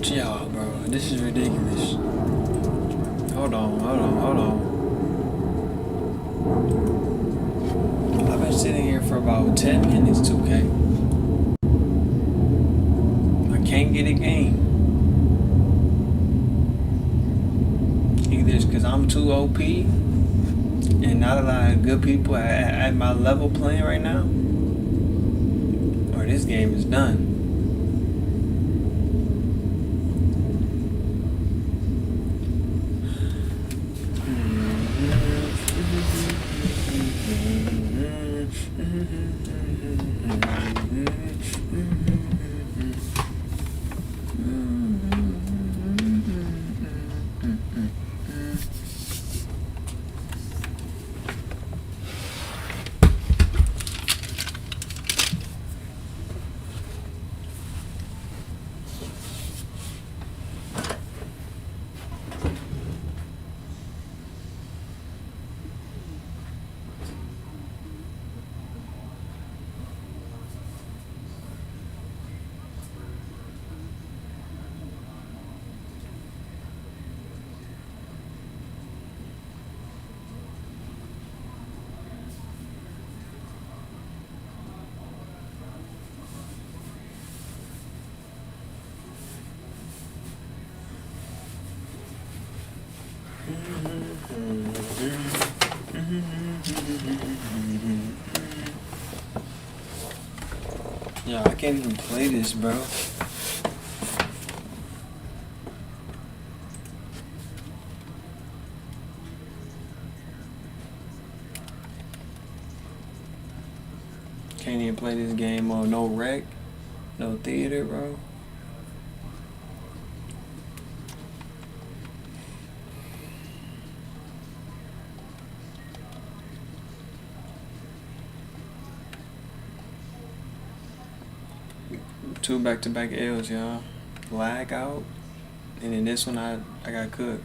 Y'all, bro, this is ridiculous. Hold on. I've been sitting here for about 10 minutes, 2K. I can't get a game. Either it's because I'm too OP and not a lot of good people at my level playing right now, or this game is done. Yeah, I can't even play this, bro. Can't even play this game on no rec, no theater, bro. Two back-to-back L's, y'all. Lag out, and then this one I got cooked.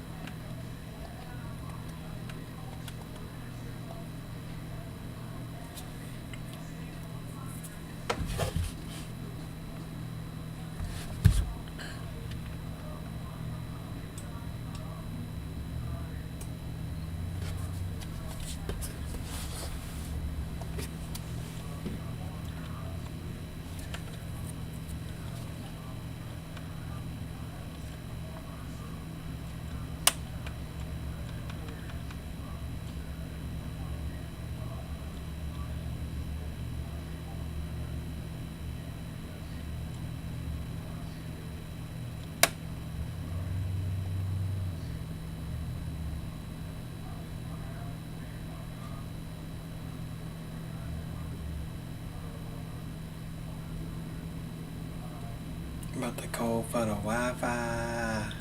About to call for the Wi-Fi.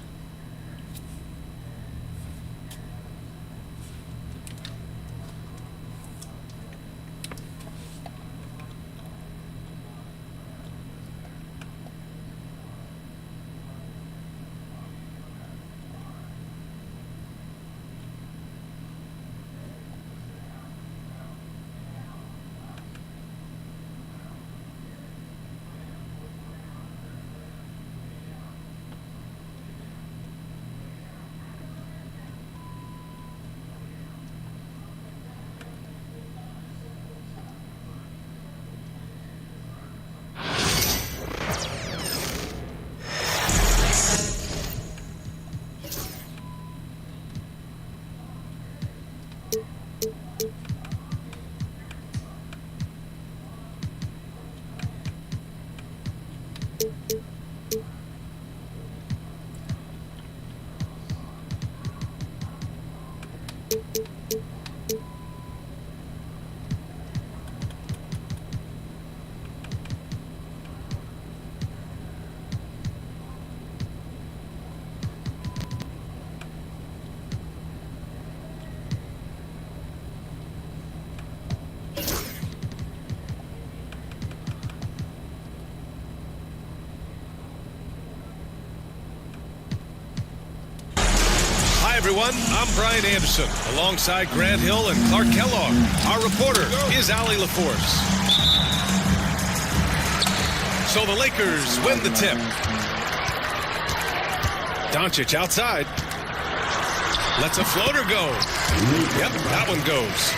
Hi, everyone. I'm Brian Anderson, alongside Grant Hill and Clark Kellogg. Our reporter is Allie LaForce. So the Lakers win the tip. Doncic outside. Lets a floater go. Yep, that one goes.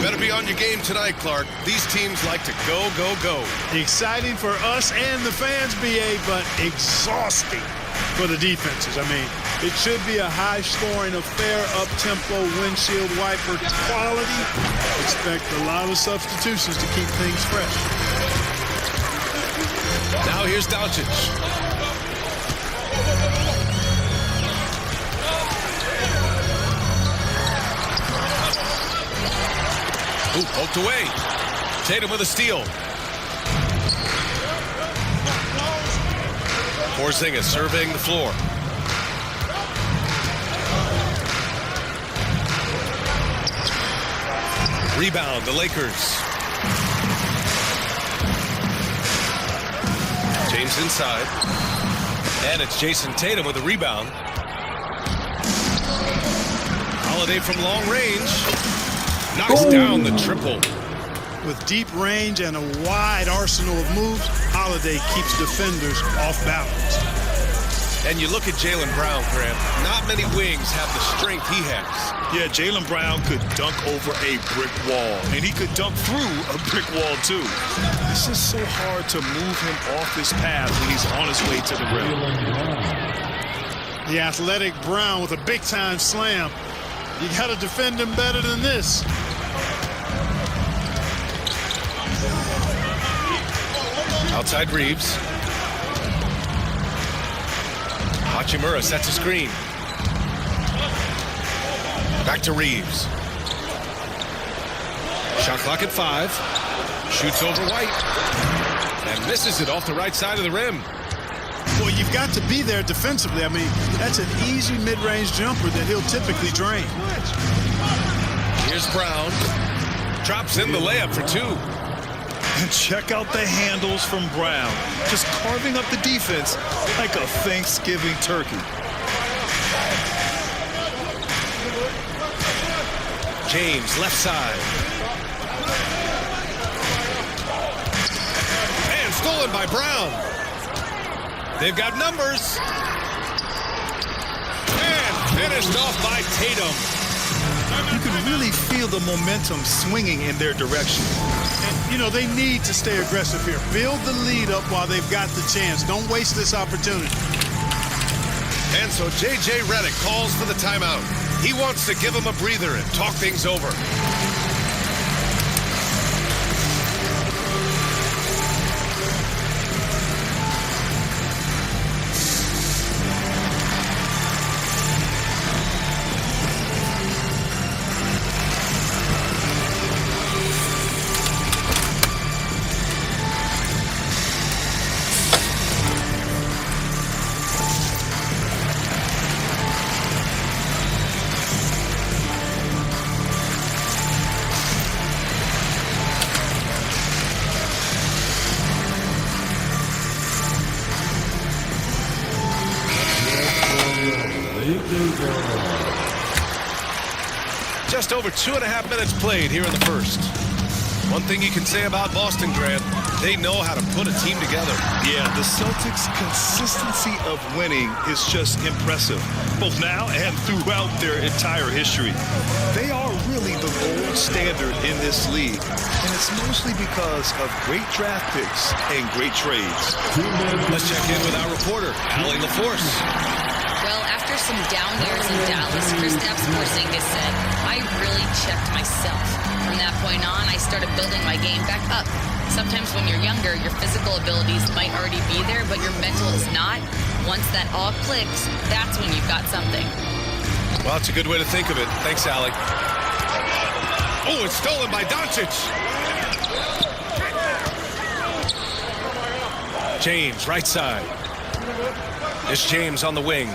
Better be on your game tonight, Clark. These teams like to go, go, go. Exciting for us and the fans, BA, but exhausting for the defenses. I mean, it should be a high-scoring affair, up-tempo, windshield wiper quality. Expect a lot of substitutions to keep things fresh. Now here's Doncic. Ooh, poked away. Tatum with a steal. Porzingis surveying the floor. Rebound, the Lakers. James inside. And it's Jason Tatum with a rebound. Holiday from long range. Knocks down the triple. With deep range and a wide arsenal of moves, Holiday keeps defenders off balance. And you look at Jaylen Brown, Grant. Not many wings have the strength he has. Yeah, Jaylen Brown could dunk over a brick wall, and he could dunk through a brick wall, too. It's just so hard to move him off his path when he's on his way to the rim. The athletic Brown with a big-time slam. You got to defend him better than this. Outside Reeves. Hachimura sets a screen. Back to Reeves. Shot clock at 5. Shoots over White. And misses it off the right side of the rim. Well, you've got to be there defensively. I mean, that's an easy mid-range jumper that he'll typically drain. Here's Brown. Drops in the layup for 2. And check out the handles from Brown. Just carving up the defense like a Thanksgiving turkey. James, left side. And stolen by Brown. They've got numbers. And finished off by Tatum. You can really feel the momentum swinging in their direction. And, you know, they need to stay aggressive here. Build the lead up while they've got the chance. Don't waste this opportunity. And so J.J. Redick calls for the timeout. He wants to give him a breather and talk things over. Just over 2.5 minutes played here in the first. One thing you can say about Boston, Grant, they know how to put a team together. Yeah, the Celtics' consistency of winning is just impressive, both now and throughout their entire history. They are really the gold standard in this league, and it's mostly because of great draft picks and great trades. Let's check in with our reporter, Allie LaForce. Well, after some down years in Dallas, Kristaps Porzingis said, I really checked myself. From that point on, I started building my game back up. Sometimes when you're younger, your physical abilities might already be there, but your mental is not. Once that all clicks, that's when you've got something. Well, it's a good way to think of it. Thanks, Allie. Oh, it's stolen by Doncic. James, right side. It's James on the wing.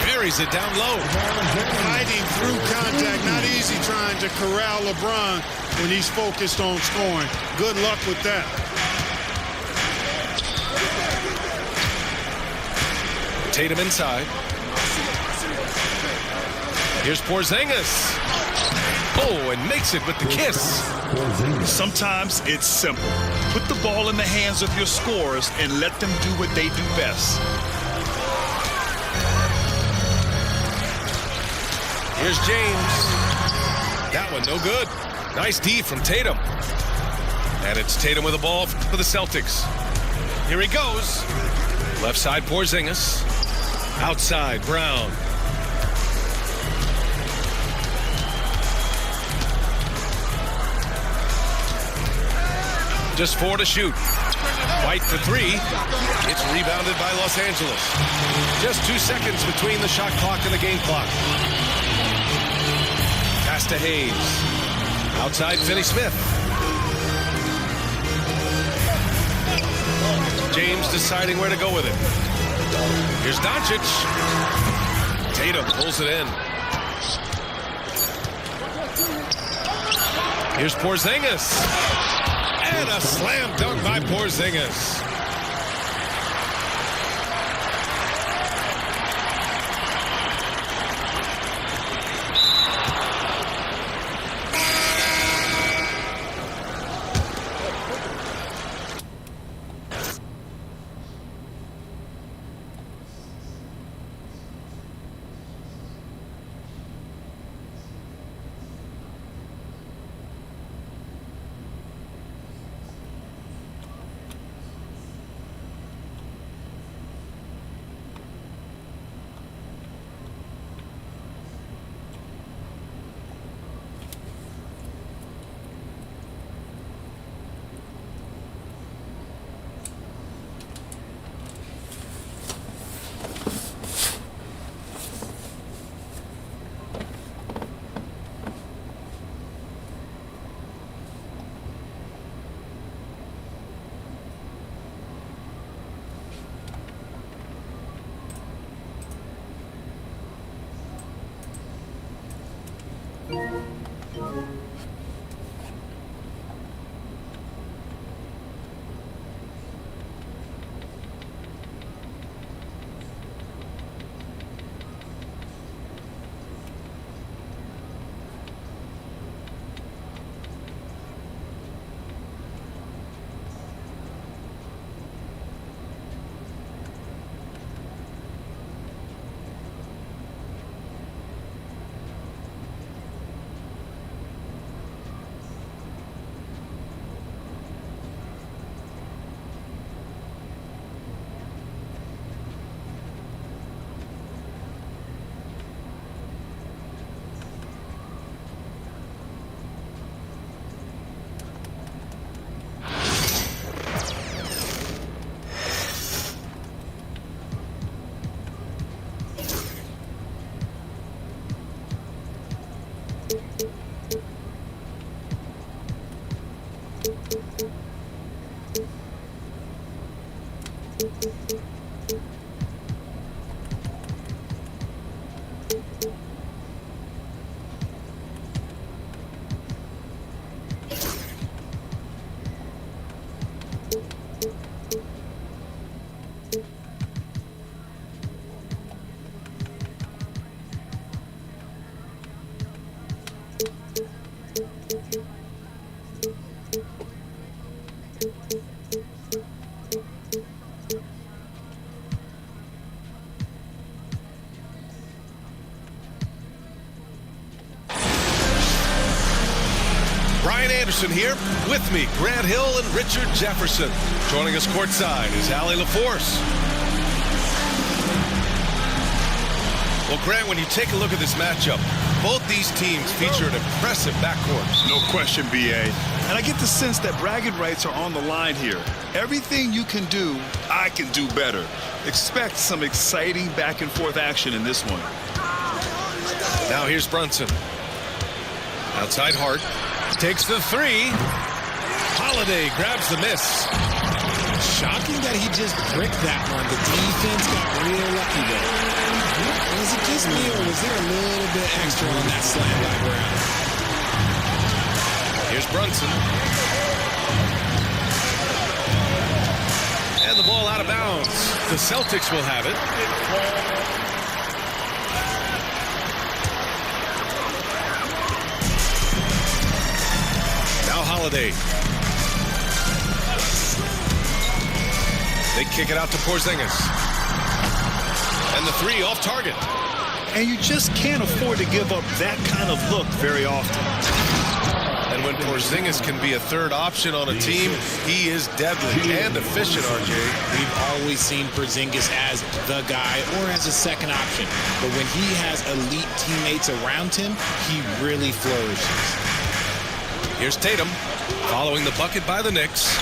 Buries it down low. Fighting through contact, not easy trying to corral LeBron when he's focused on scoring. Good luck with that. Tatum inside. Here's Porzingis. Oh, and makes it with the kiss. Sometimes it's simple. Put the ball in the hands of your scorers and let them do what they do best. Here's James. That one no good. Nice D from Tatum. And it's Tatum with the ball for the Celtics. Here he goes. Left side, Porzingis. Outside, Brown. Just 4 to shoot. White for 3. It's rebounded by Los Angeles. Just 2 seconds between the shot clock and the game clock. Pass to Hayes. Outside, Finney-Smith. James deciding where to go with it. Here's Doncic. Tatum pulls it in. Here's Porzingis. And a slam dunk by Porzingis. Here with me, Grant Hill and Richard Jefferson. Joining us courtside is Allie LaForce. Well, Grant, when you take a look at this matchup, both these teams feature an impressive backcourt. No question, BA. And I get the sense that bragging rights are on the line here. Everything you can do, I can do better. Expect some exciting back and forth action in this one. Now here's Brunson. Outside Hart. Takes the 3. Holiday grabs the miss. Shocking that he just bricked that one. The defense got real lucky there. Was it just me, or was there a little bit extra on that slam by Brown? Here's Brunson. And the ball out of bounds. The Celtics will have it. Holiday. They kick it out to Porzingis. And the three off target. And you just can't afford to give up that kind of look very often. And when Porzingis can be a third option on a team, he is deadly and efficient, RJ. We've always seen Porzingis as the guy or as a second option. But when he has elite teammates around him, he really flourishes. Here's Tatum following the bucket by the Knicks.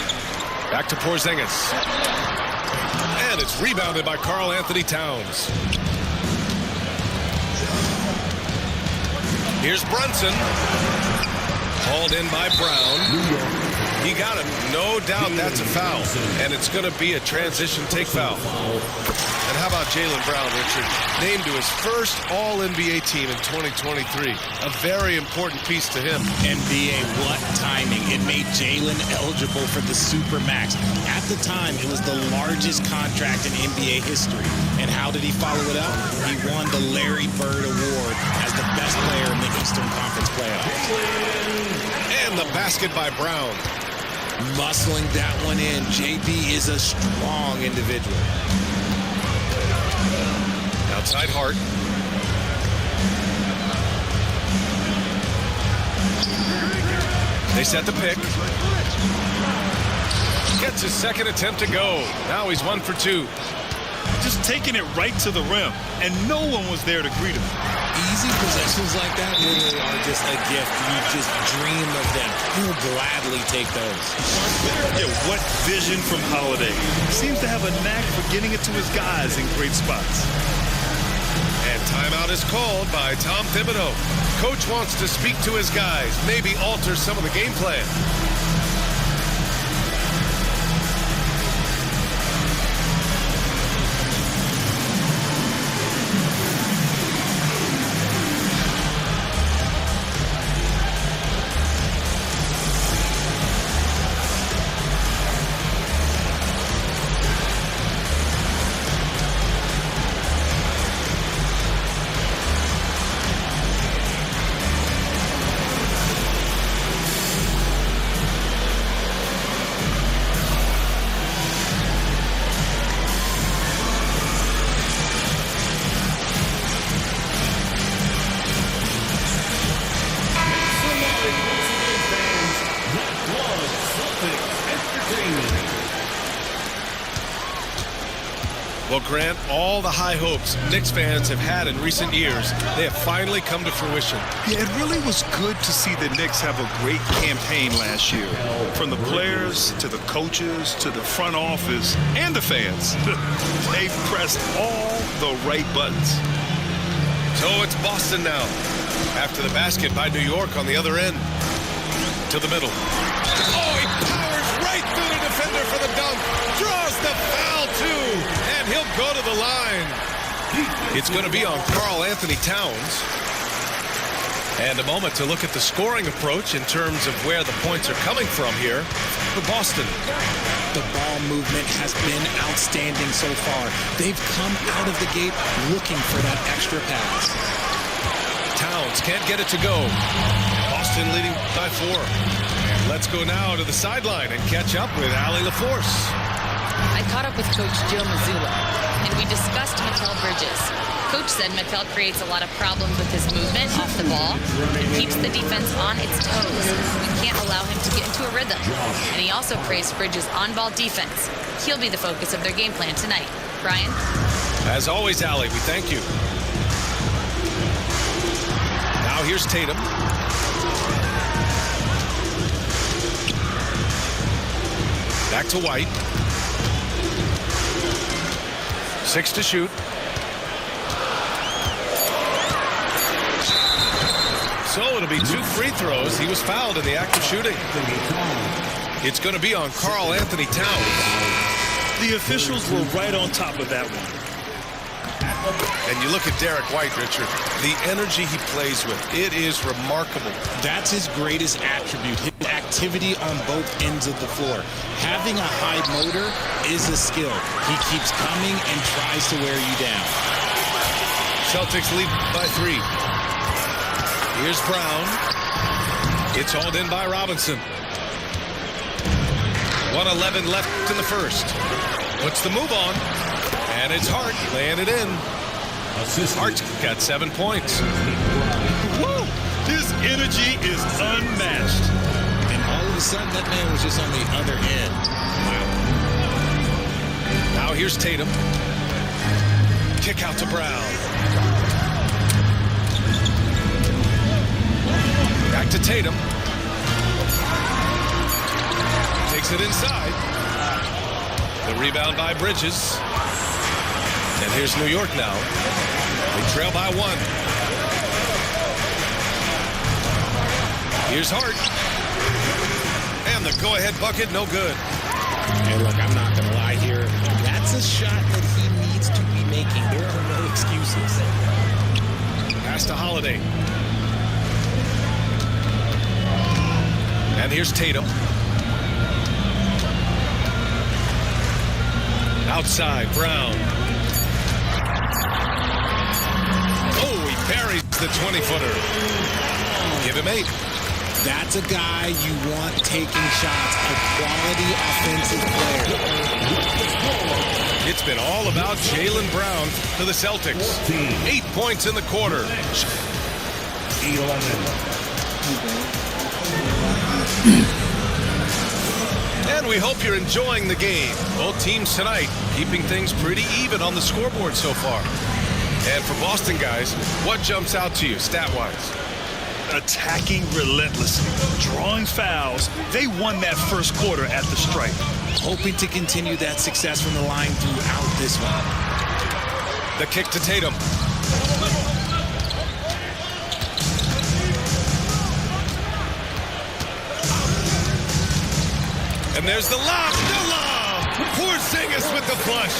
Back to Porzingis. And it's rebounded by Karl Anthony Towns. Here's Brunson. Hauled in by Brown. He got him. No doubt that's a foul. And it's going to be a transition take foul. And how about Jaylen Brown, Richard? Named to his first All-NBA team in 2023. A very important piece to him. NBA, what timing. It made Jaylen eligible for the Supermax. At the time, it was the largest contract in NBA history. And how did he follow it up? He won the Larry Bird Award as the best player in the Eastern Conference playoffs. And the basket by Brown. Muscling that one in. JB is a strong individual. Outside Hart. They set the pick. Gets his second attempt to go. Now he's 1 for 2. Just taking it right to the rim, and no one was there to greet him. Easy possessions like that really are just a gift. You just dream of them. He'll gladly take those. Yeah, what vision from Holiday. Seems to have a knack for getting it to his guys in great spots. And timeout is called by Tom Thibodeau. Coach wants to speak to his guys, maybe alter some of the game plan. Well, Grant, all the high hopes Knicks fans have had in recent years, they have finally come to fruition. Yeah, it really was good to see the Knicks have a great campaign last year. From the players to the coaches to the front office and the fans. They've pressed all the right buttons. So it's Boston now. After the basket by New York on the other end. To the middle. Oh, he powers right through the defender for the dunk. Draws the foul, too. And he'll go to the line. It's going to be on Karl Anthony Towns. And a moment to look at the scoring approach in terms of where the points are coming from here for Boston. The ball movement has been outstanding so far. They've come out of the gate looking for that extra pass. Towns can't get it to go. Boston leading by 4. And let's go now to the sideline and catch up with Allie LaForce. I caught up with Coach Joe Mazzulla, and we discussed Mikal Bridges. Coach said Mikal creates a lot of problems with his movement off the ball and keeps the defense on its toes. We can't allow him to get into a rhythm. And he also praised Bridges' on-ball defense. He'll be the focus of their game plan tonight. Brian? As always, Allie, we thank you. Now here's Tatum. Back to White. 6 to shoot. So it'll be 2 free throws. He was fouled in the act of shooting. It's going to be on Karl Anthony Towns. The officials were right on top of that one. And you look at Derek White, Richard, the energy he plays with, it is remarkable. That's his greatest attribute, his activity on both ends of the floor. Having a high motor is a skill. He keeps coming and tries to wear you down. Celtics lead by 3. Here's Brown. It's hauled in by Robinson. 1:11 left in the first. Puts the move on. And it's Hart laying it in. Hart's got 7 points. Woo! His energy is unmatched. And all of a sudden, that man was just on the other end. Now here's Tatum. Kick out to Brown. Back to Tatum. Takes it inside. The rebound by Bridges. And here's New York now. They trail by 1. Here's Hart. And the go-ahead bucket, no good. And look, I'm not going to lie here. That's a shot that he needs to be making. There are no excuses. Pass to Holiday. And here's Tatum. Outside, Brown. Oh, he parries the 20-footer. Give him 8. That's a guy you want taking shots, a quality offensive player. It's been all about Jaylen Brown for the Celtics. 8 points in the quarter. 11. And we hope you're enjoying the game. Both teams tonight keeping things pretty even on the scoreboard so far. And for Boston guys, what jumps out to you stat-wise? Attacking relentlessly, drawing fouls. They won that first quarter at the stripe. Hoping to continue that success from the line throughout this one. The kick to Tatum. And there's the lob. No lob. Porzingis with the flush.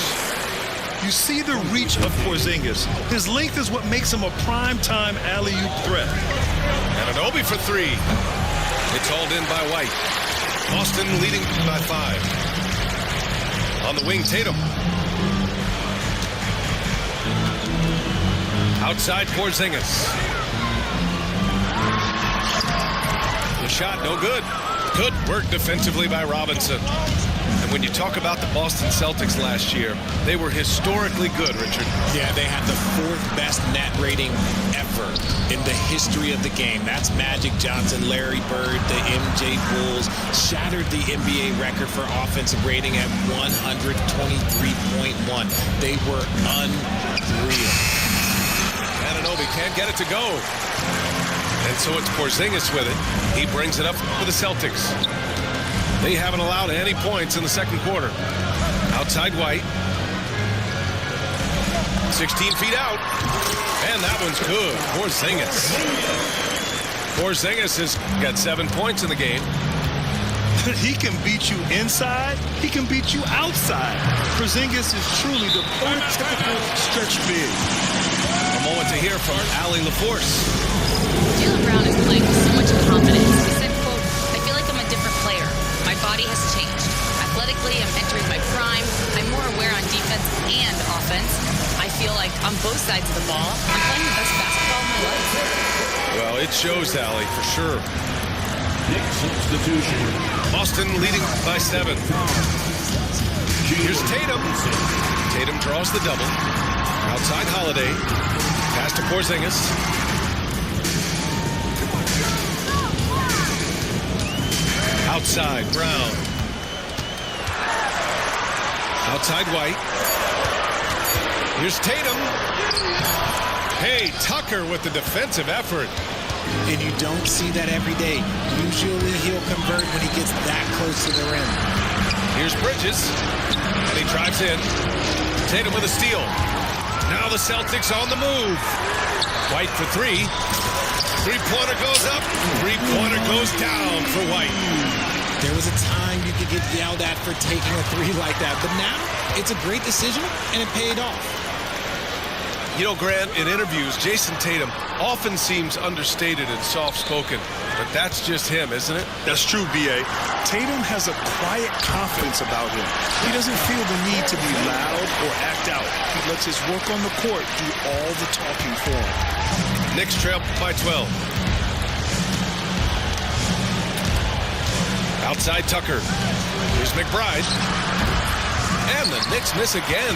You see the reach of Porzingis. His length is what makes him a prime-time alley-oop threat. And an Obi for 3. It's hauled in by White. Boston leading by 5. On the wing, Tatum. Outside, Porzingis. The shot, no good. Good work defensively by Robinson. And when you talk about the Boston Celtics last year, they were historically good, Richard. Yeah, they had the 4th best net rating ever in the history of the game. That's Magic Johnson, Larry Bird, the MJ Bulls. Shattered the NBA record for offensive rating at 123.1. They were unreal. Anunoby can't get it to go. And so it's Porzingis with it. He brings it up for the Celtics. They haven't allowed any points in the second quarter. Outside White. 16 feet out. And that one's good. Porzingis. Porzingis has got 7 points in the game. He can beat you inside. He can beat you outside. Porzingis is truly the prototypical stretch big. A moment to hear from Allie LaForce. Jaylen Brown is playing with so much confidence. He said, quote, I feel like I'm a different player. My body has changed. Athletically, I'm entering my prime. I'm more aware on defense and offense. I feel like on both sides of the ball, I'm playing the best basketball of my life. Well, it shows, Allie, for sure. Boston leading by 7. Here's Tatum. Tatum draws the double. Outside Holiday. Pass to Porzingis. Outside Brown. Outside White. Here's Tatum. Hey, Tucker with the defensive effort. And you don't see that every day. Usually he'll convert when he gets that close to the rim. Here's Bridges. And he drives in. Tatum with a steal. Now the Celtics on the move. White for 3. Three-pointer goes up. Three-pointer goes down for White. There was a time you could get yelled at for taking a 3 like that. But now it's a great decision, and it paid off. You know, Grant, in interviews, Jason Tatum often seems understated and soft-spoken. But that's just him, isn't it? That's true, B.A. Tatum has a quiet confidence about him. He doesn't feel the need to be loud or act out. He lets his work on the court do all the talking for him. Knicks trail by 12. Outside Tucker. Here's McBride. And the Knicks miss again.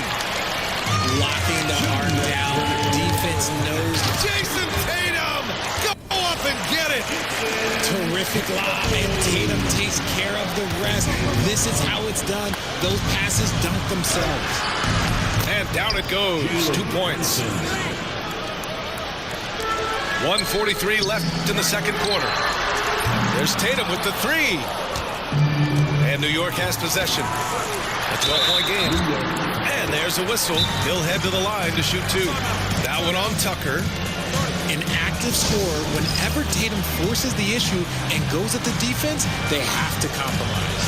Locking the arc down. Defense knows. Jason Tatum! Go up and get it! Terrific lob, and Tatum takes care of the rest. This is how it's done. Those passes dunk themselves. And down it goes. 2 points. 1:43 left in the second quarter. There's Tatum with the three. And New York has possession. A 12-point game. And there's a whistle. He'll head to the line to shoot two. That one on Tucker. An active scorer, whenever Tatum forces the issue and goes at the defense, they have to compromise.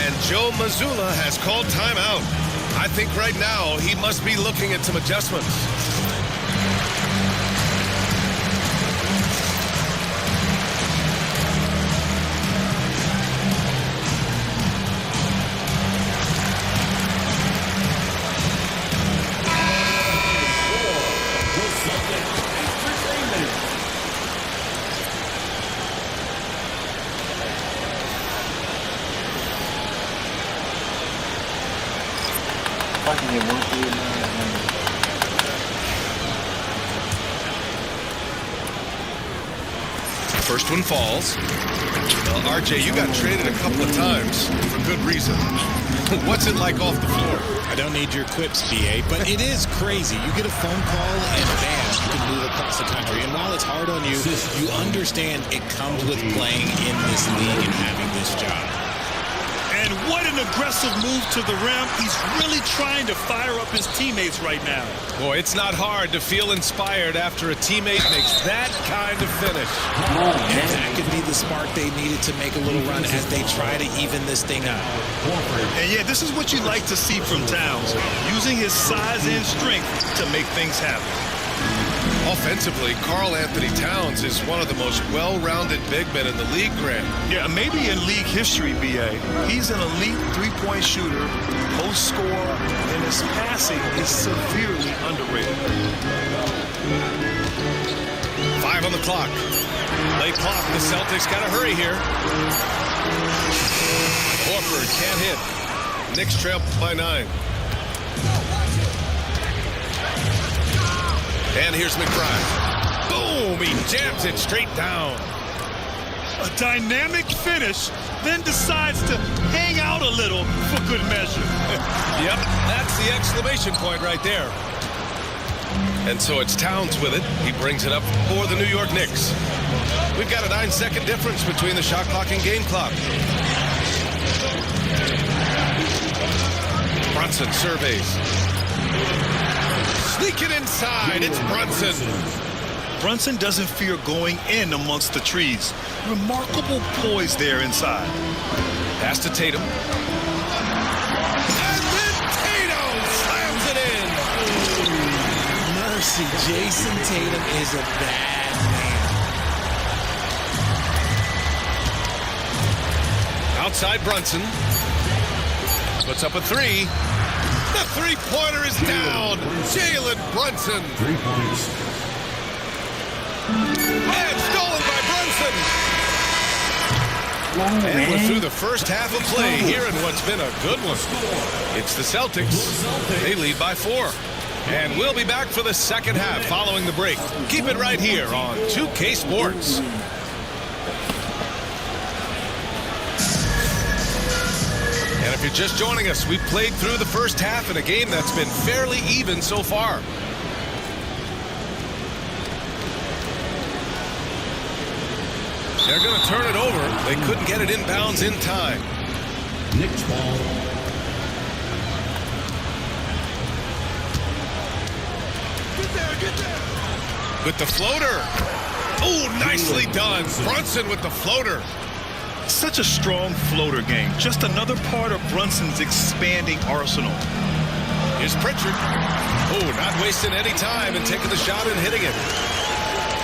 And Joe Mazzulla has called timeout. I think right now he must be looking at some adjustments. First one falls. Well, RJ, you got traded a couple of times for good reason. What's it like off the floor? I don't need your quips, BA, but it is crazy. You get a phone call and bam, you can move across the country. And while it's hard on you, you understand it comes with playing in this league and having this job. And what an aggressive move to the rim. He's really trying to fire up his teammates right now. Boy, it's not hard to feel inspired after a teammate makes that kind of finish. And that could be the spark they needed to make a little run as they try to even this thing out. And yeah, this is what you like to see from Towns, using his size and strength to make things happen. Offensively, Karl Anthony Towns is one of the most well-rounded big men in the league, Grant. Yeah, maybe in league history, BA. He's an elite three-point shooter, post scorer, and his passing is severely underrated. 5 on the clock. Late clock. The Celtics got to hurry here. Horford can't hit. Knicks trail by 9. And here's McBride. Boom! He jams it straight down. A dynamic finish, then decides to hang out a little for good measure. Yep, that's the exclamation point right there. And so it's Towns with it. He brings it up for the New York Knicks. We've got a 9-second difference between the shot clock and game clock. Brunson surveys. Sneaking inside, it's Brunson. Brunson doesn't fear going in amongst the trees. Remarkable poise there inside. Pass to Tatum. And then Tatum slams it in. Mercy, Jason Tatum is a bad man. Outside Brunson. Puts up a three. The three-pointer is down. Jalen Brunson. 3 points. And stolen by Brunson. And we're through the first half of play here in what's been a good one. It's the Celtics. They lead by 4. And we'll be back for the second half following the break. Keep it right here on 2K Sports. And if you're just joining us, we've played through the first half in a game that's been fairly even so far. They're going to turn it over. They couldn't get it inbounds in time. Knicks ball. Get there. With the floater. Oh, nicely done. Brunson with the floater. Such a strong floater game. Just another part of Brunson's expanding arsenal. Here's Pritchard. Oh, not wasting any time and taking the shot and hitting it.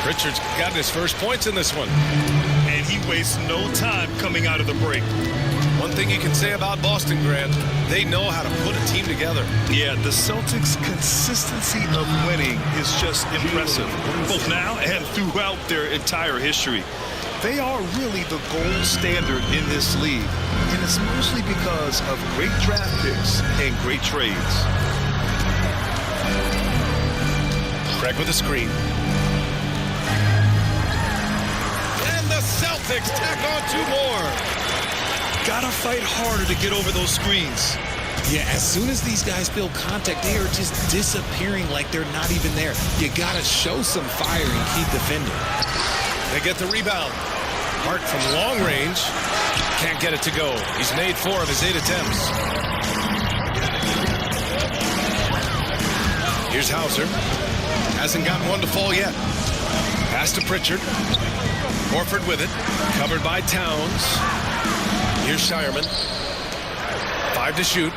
Pritchard's got his first points in this one. And he wastes no time coming out of the break. One thing you can say about Boston, Grant, they know how to put a team together. Yeah, the Celtics' consistency of winning is just impressive, both now and throughout their entire history. They are really the gold standard in this league, and it's mostly because of great draft picks and great trades. Craig with a screen. And the Celtics tack on 2 more. Gotta fight harder to get over those screens. Yeah, as soon as these guys feel contact, they are just disappearing like they're not even there. You gotta show some fire and keep defending. They get the rebound. Hart from long range. Can't get it to go. He's made 4 of his 8 attempts. Here's Hauser. Hasn't gotten one to fall yet. Pass to Pritchard. Horford with it. Covered by Towns. Here's Shireman. 5 to shoot.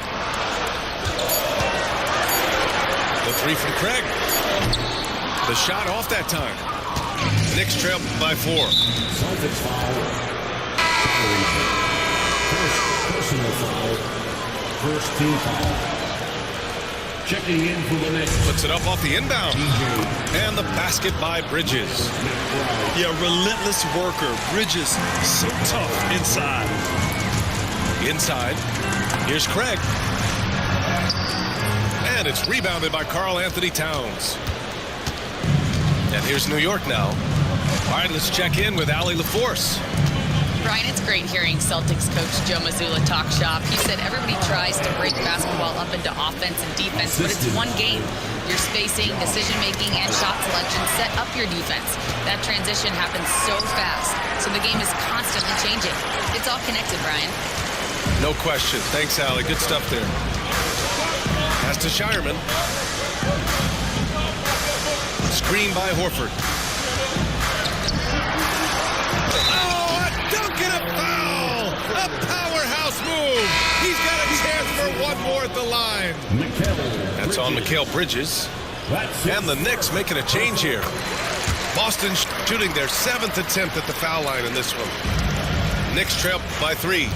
The 3 from Craig. The shot off that time. Knicks trail by 4. Celtics foul. First personal foul. First team foul. Checking in for the Knicks. Puts it up off the inbound. And the basket by Bridges. Yeah, relentless worker. Bridges, so tough inside. Inside. Here's Craig. And it's rebounded by Karl Anthony Towns. And here's New York now. All right, let's check in with Allie LaForce. Brian, it's great hearing Celtics coach Joe Mazzulla talk shop. He said everybody tries to break basketball up into offense and defense, but it's one game. Your spacing, decision-making, and shot selection set up your defense. That transition happens so fast, so the game is constantly changing. It's all connected, Brian. No question. Thanks, Allie. Good stuff there. Pass to Shireman. Screen by Horford. Oh, a dunk and a foul! A powerhouse move! He's got a chance for one more at the line. That's on Mikal Bridges. And the Knicks making a change here. Boston shooting their 7th attempt at the foul line in this one. Knicks trail by 3.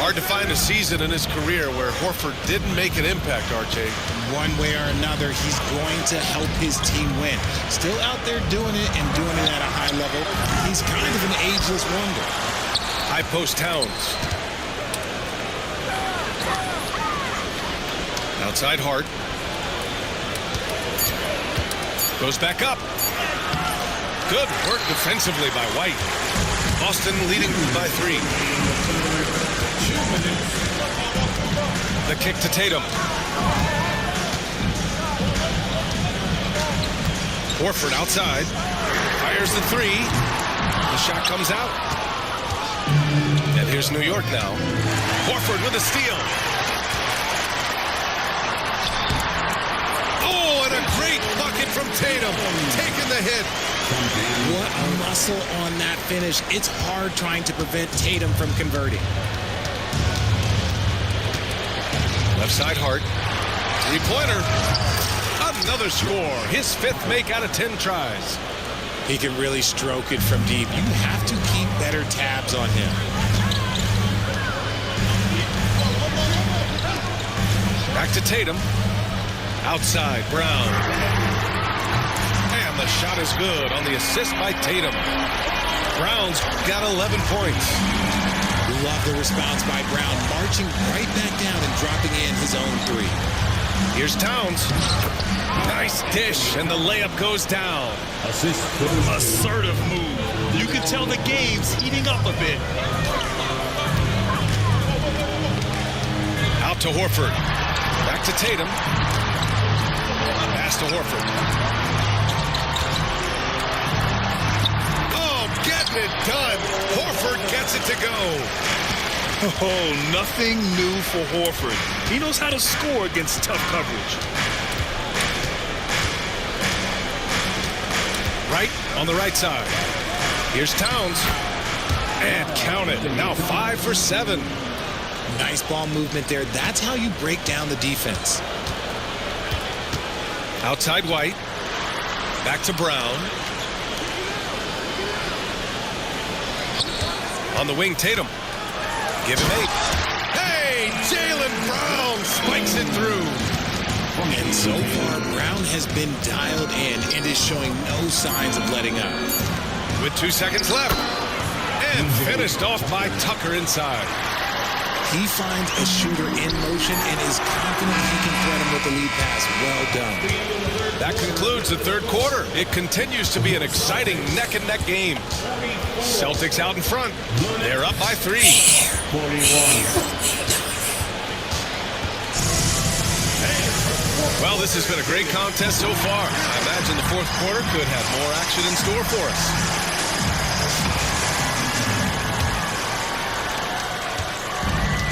Hard to find a season in his career where Horford didn't make an impact, RJ. One way or another, he's going to help his team win. Still out there doing it and doing it at a high level. He's kind of an ageless wonder. High post Towns. Outside Hart. Goes back up. Good work defensively by White. Boston leading by 3. The kick to Tatum. Horford outside. Fires the 3. The shot comes out. And here's New York now. Horford with a steal. Oh, and a great bucket from Tatum. Taking the hit. What a muscle on that finish. It's hard trying to prevent Tatum from converting. Left side Hart. 3-pointer. Another score. His 5th make out of 10 tries. He can really stroke it from deep. You have to keep better tabs on him. Back to Tatum. Outside, Brown. And the shot is good on the assist by Tatum. Brown's got 11 points. Love the response by Brown, marching right back down and dropping in his own 3. Here's Towns. Nice dish, and the layup goes down. Assertive move. You can tell the game's heating up a bit. Out to Horford. Back to Tatum. Pass to Horford. Oh, getting it done. Horford gets it to go. Oh, nothing new for Horford. He knows how to score against tough coverage. Right on the right side. Here's Towns. And count it. Now 5 for 7. Nice ball movement there. That's how you break down the defense. Outside White. Back to Brown. On the wing, Tatum. Give him 8. Hey, Jaylen Brown spikes it through. And so far, Brown has been dialed in and is showing no signs of letting up. With 2 seconds left. And finished off by Tucker inside. He finds a shooter in motion and is confident he can thread him with the lead pass. Well done. That concludes the third quarter. It continues to be an exciting neck-and-neck game. Celtics out in front. They're up by 3. 41. Well, this has been a great contest so far. I imagine the fourth quarter could have more action in store for us.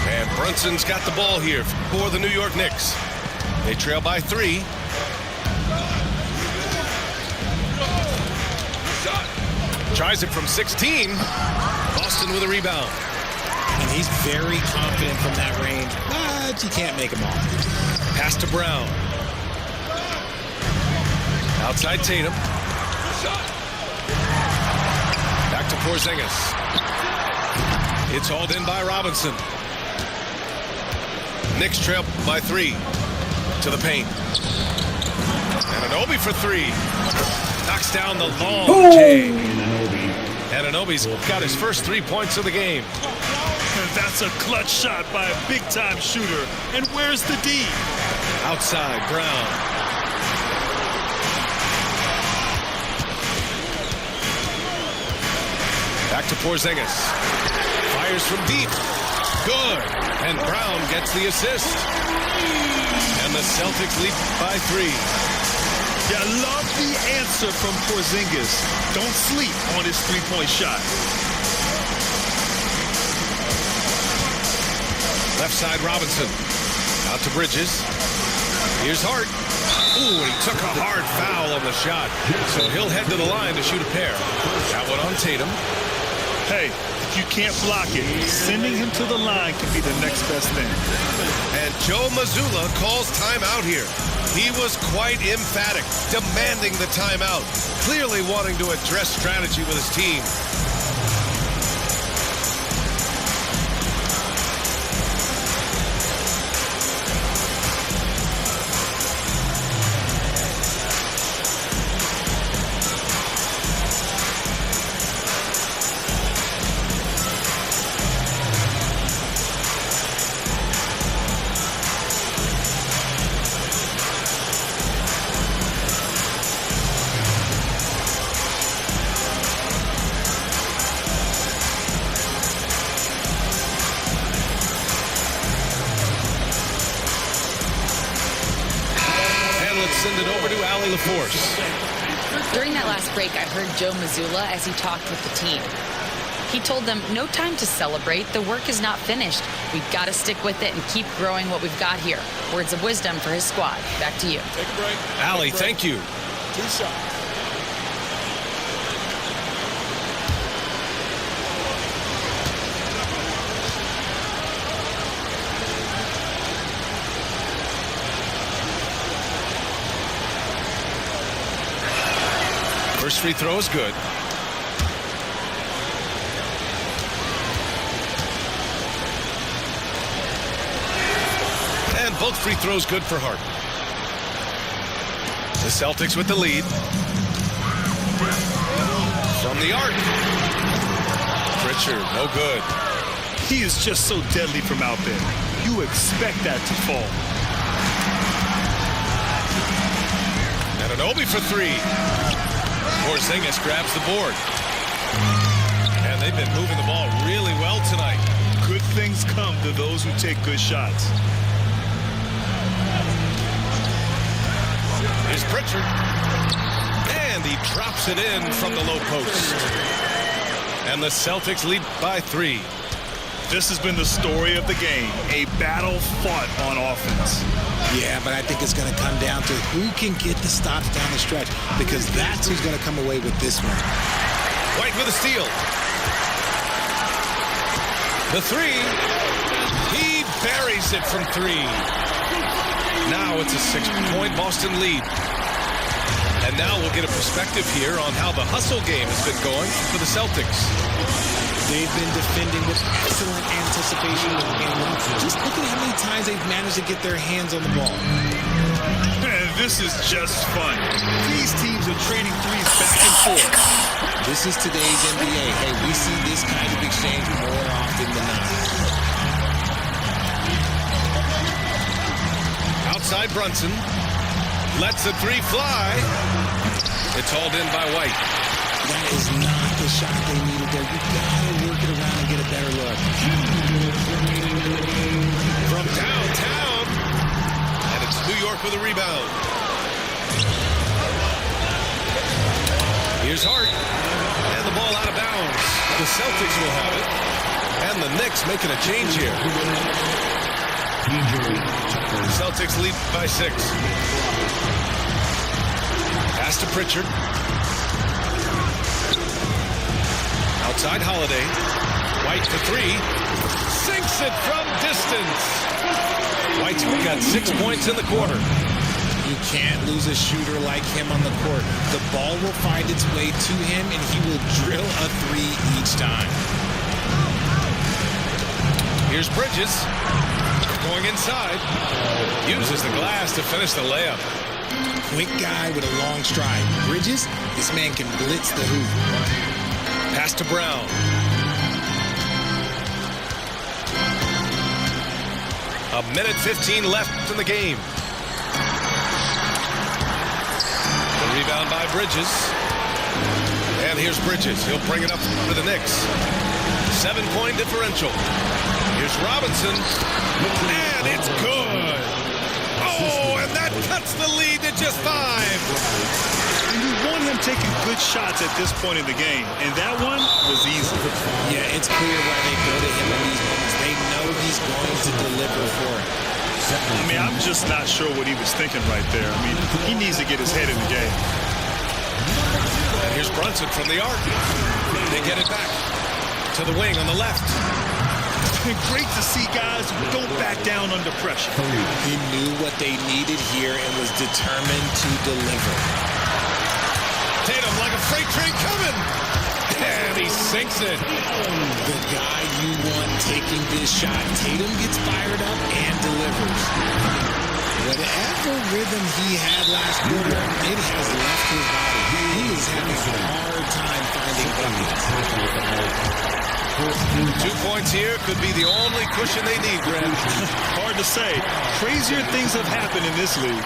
And Brunson's got the ball here for the New York Knicks. They trail by 3. Tries it from 16. Boston with a rebound. And he's very confident from that range, but you can't make him all. Pass to Brown. Outside Tatum. Back to Porzingis. It's hauled in by Robinson. Knicks trail by 3 to the paint. And Anunoby for 3. Knocks down the long J. And Anunoby's got his first 3 points of the game. And that's a clutch shot by a big-time shooter. And where's the D? Outside, Brown. Back to Porzingis. Fires from deep. Good. And Brown gets the assist. And the Celtics lead by 3. Yeah, I love the answer from Porzingis. Don't sleep on his three-point shot. Left side, Robinson. Out to Bridges. Here's Hart. Ooh, he took a hard foul on the shot. So he'll head to the line to shoot a pair. That one on Tatum. Hey, if you can't block it, sending him to the line can be the next best thing. And Joe Mazzulla calls timeout here. He was quite emphatic, demanding the timeout, clearly wanting to address strategy with his team. Send it over to Allie LaForce. During that last break, I heard Joe Mazzulla as he talked with the team. He told them, no time to celebrate. The work is not finished. We've got to stick with it and keep growing what we've got here. Words of wisdom for his squad. Back to you. Take a break. Allie, thank you. 2 shots. First free throw is good. And both free throws good for Hart. The Celtics with the lead. From the arc. Pritchard, no good. He is just so deadly from out there. You expect that to fall. And Anunoby for 3. Porzingis grabs the board. And they've been moving the ball really well tonight. Good things come to those who take good shots. Here's Pritchard. And he drops it in from the low post. And the Celtics lead by 3. This has been the story of the game. A battle fought on offense. Yeah, but I think it's going to come down to who can get the stops down the stretch, because that's who's going to come away with this one. White with a steal. The 3. He buries it from 3. Now it's a 6-point Boston lead. And now we'll get a perspective here on how the hustle game has been going for the Celtics. They've been defending with excellent anticipation. And just look at how many times they've managed to get their hands on the ball. And this is just fun. These teams are trading threes back and forth. This is today's NBA. Hey, we see this kind of exchange more often than not. Outside Brunson. Lets the three fly. It's hauled in by White. That is not the shot they needed there. You gotta work it around and get a better look. From downtown. And it's New York with a rebound. Here's Hart. And the ball out of bounds. The Celtics will have it. And the Knicks making a change here. Celtics lead by 6. Pass to Pritchard. Outside Holiday. White for 3. Sinks it from distance. White's got 6 points in the quarter. You can't lose a shooter like him on the court. The ball will find its way to him, and he will drill a 3 each time. Here's Bridges. Going inside. Uses the glass to finish the layup. Quick guy with a long stride. Bridges, this man can blitz the hoop. Pass to Brown. A minute 15 left in the game. The rebound by Bridges. And here's Bridges. He'll bring it up for the Knicks. 7-point differential. Here's Robinson. And it's good. Oh, and that cuts the lead to just 5. And you want him taking good shots at this point in the game, and that one was easy. Yeah, it's clear why they go to him in these moments. They know he's going to deliver for it. I mean, I'm just not sure what he was thinking right there. I mean, he needs to get his head in the game. And here's Brunson from the arc. They get it back to the wing on the left. And great to see guys who don't back down under pressure. He knew what they needed here and was determined to deliver. Tatum like a freight train coming. And he sinks it. The guy you want taking this shot. Tatum gets fired up and delivers. Whatever rhythm he had last quarter, it has left his body. He is having a hard time finding buckets. 2 points here could be the only cushion they need, Brad. Hard to say. Crazier things have happened in this league.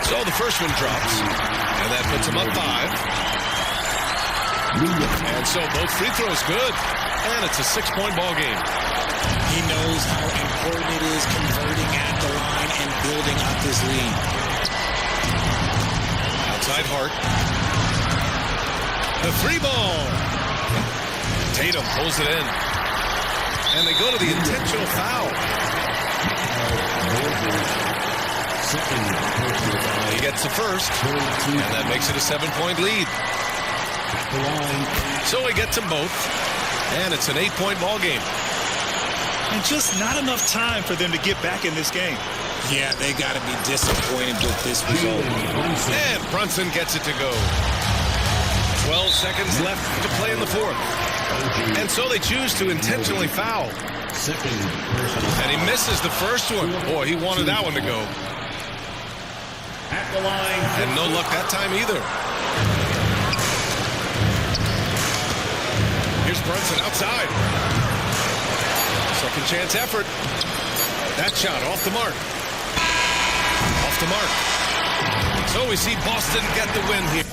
So the first one drops, and that puts him up 5. And so both free throws good, and it's a 6-point ball game. He knows how important it is converting at the line and building up his lead. Outside Hart. The 3 ball. Tatum pulls it in. And they go to the intentional foul. He gets the first, and that makes it a 7-point lead. So he gets them both, and it's an 8-point ball game. And just not enough time for them to get back in this game. Yeah, they got to be disappointed with this result. And Brunson gets it to go. 12 seconds left to play in the fourth. And so they choose to intentionally foul. And he misses the first one. Boy, he wanted that one to go. And no luck that time either. Here's Brunson outside. Second chance effort. That shot off the mark. Off the mark. So we see Boston get the win here.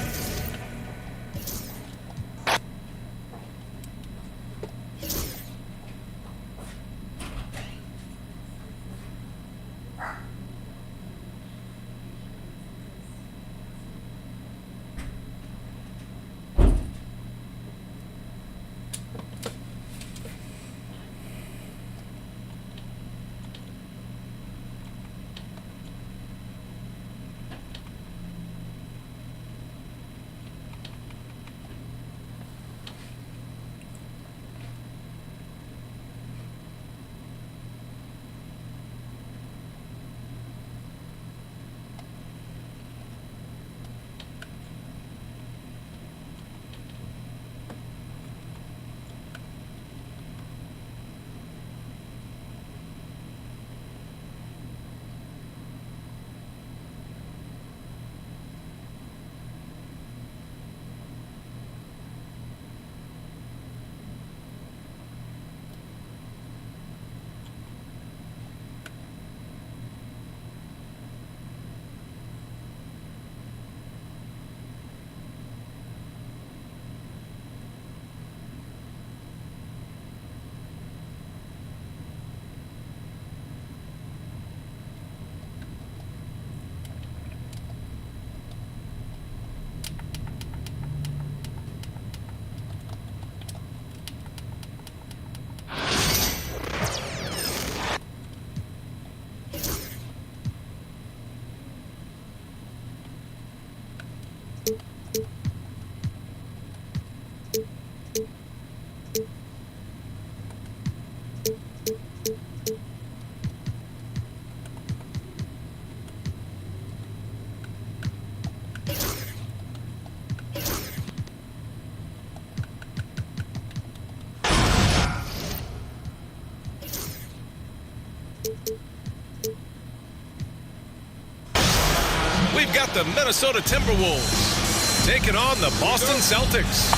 the Minnesota Timberwolves taking on the Boston Celtics.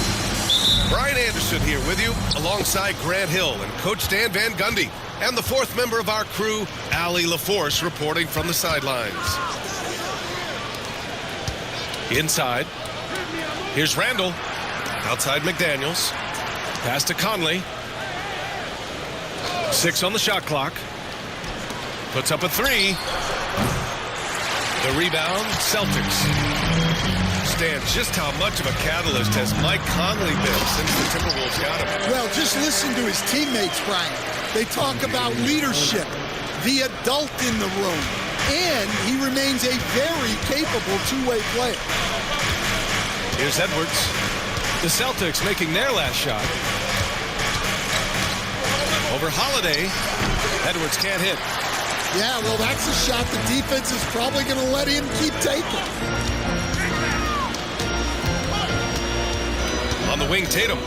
Brian Anderson here with you alongside Grant Hill and Coach Dan Van Gundy and the fourth member of our crew, Allie LaForce, reporting from the sidelines. Inside, here's Randall. Outside McDaniels. Pass to Conley. 6 on the shot clock. Puts up a 3. The rebound, Celtics. Stan, just how much of a catalyst has Mike Conley been since the Timberwolves got him? Well, just listen to his teammates, Brian. They talk about leadership, the adult in the room, and he remains a very capable two-way player. Here's Edwards. The Celtics making their last shot. Over Holiday. Edwards can't hit. Yeah, well, that's a shot the defense is probably going to let him keep taking. On the wing, Tatum.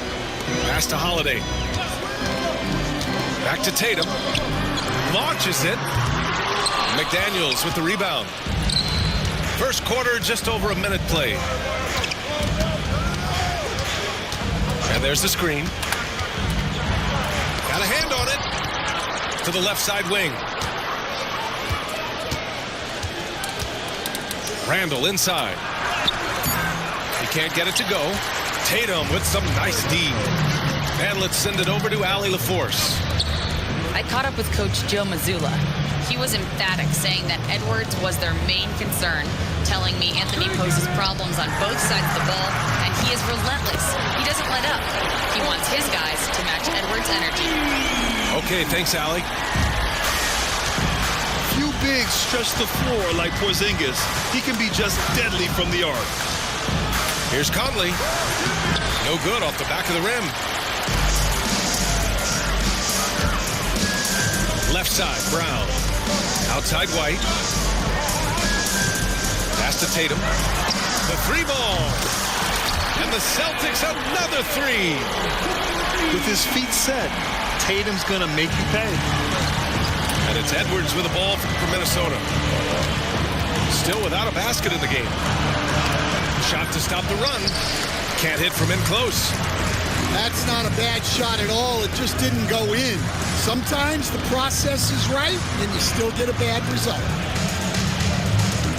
Pass to Holiday. Back to Tatum. Launches it. McDaniels with the rebound. First quarter, just over a minute played. And there's the screen. Got a hand on it. To the left side wing. Randall inside. He can't get it to go. Tatum with some nice D. And let's send it over to Allie LaForce. I caught up with Coach Joe Mazzulla. He was emphatic, saying that Edwards was their main concern, telling me Anthony poses problems on both sides of the ball, and he is relentless. He doesn't let up. He wants his guys to match Edwards' energy. Okay, thanks, Allie. Few bigs stretch the floor like Porzingis. He can be just deadly from the arc. Here's Conley. No good off the back of the rim. Left side, Brown. Outside, White. Pass to Tatum. The 3-ball. And the Celtics another 3. With his feet set, Tatum's going to make you pay. And it's Edwards with the ball for Minnesota. Still without a basket in the game. Shot to stop the run. Can't hit from in close. That's not a bad shot at all. It just didn't go in. Sometimes the process is right, and you still get a bad result.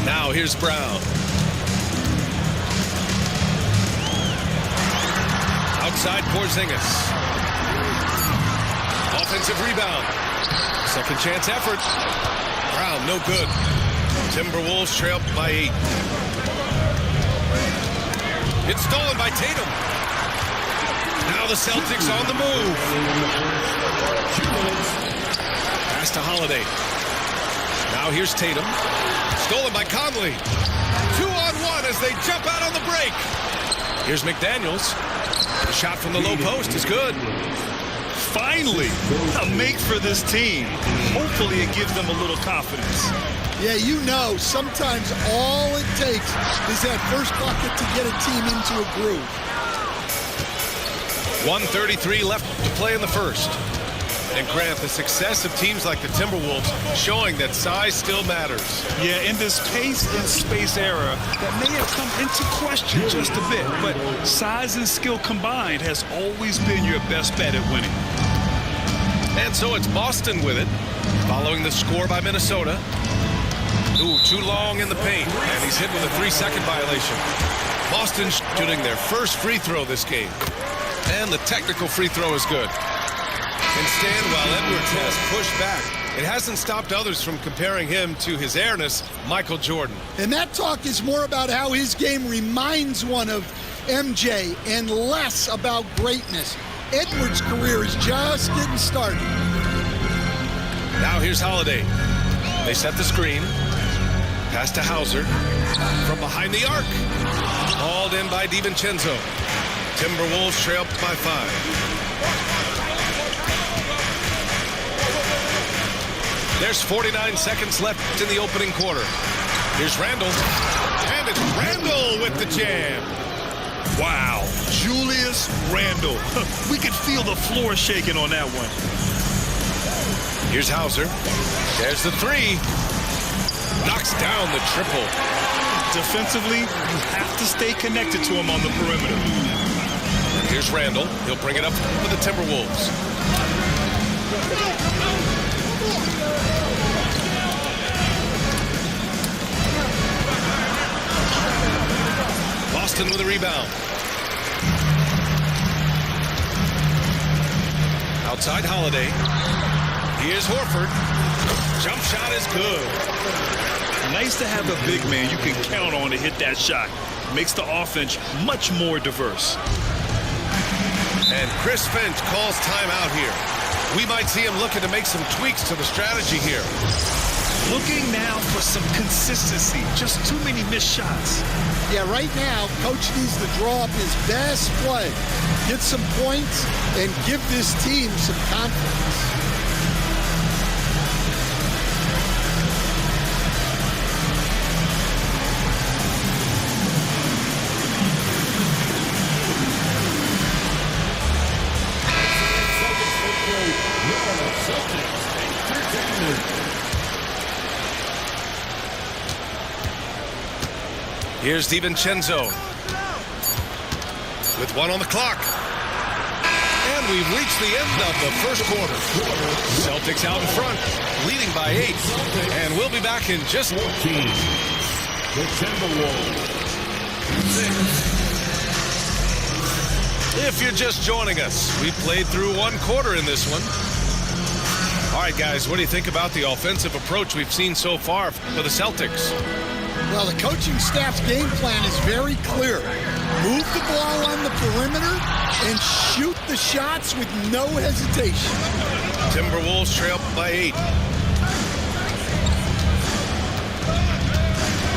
Now here's Brown. Outside Porzingis. Offensive rebound. Second chance effort. Brown, no good. Timberwolves trail by 8. It's stolen by Tatum. Now the Celtics on the move. Pass to Holiday. Now here's Tatum. Stolen by Conley. 2-on-1 as they jump out on the break. Here's McDaniels. The shot from the low post is good. Finally, a make for this team. Hopefully it gives them a little confidence. Yeah, you know, sometimes all it takes is that first bucket to get a team into a groove. 1:33 left to play in the first. And Grant, the success of teams like the Timberwolves showing that size still matters. Yeah, in this pace and space era, that may have come into question just a bit, but size and skill combined has always been your best bet at winning. And so it's Boston with it, following the score by Minnesota. Ooh, too long in the paint, and he's hit with a 3-second violation. Boston shooting their first free throw this game. And the technical free throw is good. Instead, while Edwards has pushed back, it hasn't stopped others from comparing him to his airness, Michael Jordan. And that talk is more about how his game reminds one of MJ and less about greatness. Edwards' career is just getting started. Now here's Holiday. They set the screen. Pass to Hauser. From behind the arc. Hauled in by DiVincenzo. Timberwolves trail by 5. There's 49 seconds left in the opening quarter. Here's Randall. And it's Randall with the jam. Wow, Julius Randle. We could feel the floor shaking on that one. Here's Hauser. There's the 3. Knocks down the triple. Defensively, you have to stay connected to him on the perimeter. Here's Randall. He'll bring it up for the Timberwolves. Boston with a rebound. Outside Holiday. Here's Horford. Jump shot is good. Nice to have a big man you can count on to hit that shot. Makes the offense much more diverse. And Chris Finch calls timeout here. We might see him looking to make some tweaks to the strategy here. Looking now for some consistency. Just too many missed shots. Yeah, right now, Coach needs to draw up his best play, get some points, and give this team some confidence. Here's DiVincenzo with 1 on the clock. And we've reached the end of the first quarter. Celtics out in front, leading by 8. And we'll be back in just 14. The Timberwolves. 6. If you're just joining us, we played through 1 quarter in this one. All right, guys, what do you think about the offensive approach we've seen so far for the Celtics? Well, the coaching staff's game plan is very clear. Move the ball on the perimeter and shoot the shots with no hesitation. Timberwolves trail by 8.